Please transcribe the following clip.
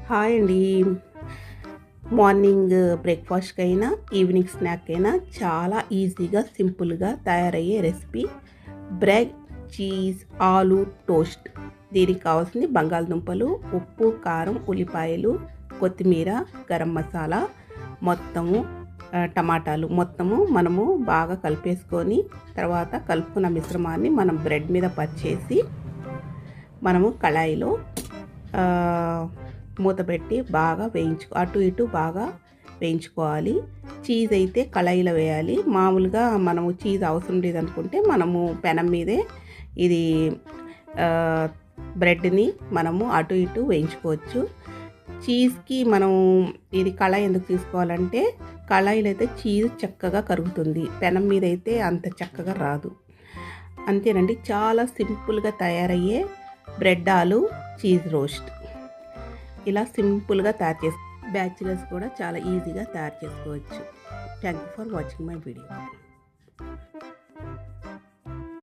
Hi అండి. Morning బ్రేక్‌ఫాస్ట్‌కైనా, evening స్నాక్‌కైనా చాలా ఈజీగా, సింపుల్‌గా తయారయ్యే రెసిపీ బ్రెడ్, చీజ్, ఆలు టోస్ట్. దీనికి కావాల్సింది బంగాళదుంపలు, ఉప్పు, కారం, ఉల్లిపాయలు, కొత్తిమీర, గరం మసాలా, మొత్తము టమాటాలు మొత్తము మనము బాగా కలిపేసుకొని, తర్వాత కలుపుకున్న మిశ్రమాన్ని మనం బ్రెడ్ మీద పరిచేసి, మనము కళాయిలో మూత పెట్టి బాగా అటు ఇటు బాగా వేయించుకోవాలి. చీజ్ అయితే కళాయిలో వేయాలి. మామూలుగా మనము చీజ్ అవసరం లేదనుకుంటే మనము పెనం మీదే ఇది బ్రెడ్ని మనము అటు ఇటు వేయించుకోవచ్చు. చీజ్కి మనం ఇది కళాయి ఎందుకు తీసుకోవాలంటే కళాయిలో అయితే చీజ్ చక్కగా కరుగుతుంది, పెనం మీద అయితే అంత చక్కగా రాదు. అంతేనండి, చాలా సింపుల్గా తయారయ్యే బ్రెడ్ ఆలు చీజ్ రోస్ట్. ఇలా సింపుల్గా తయారు చేసి బ్యాచిలర్స్ కూడా చాలా ఈజీగా తయారు చేసుకోవచ్చు. Thank you for watching my video.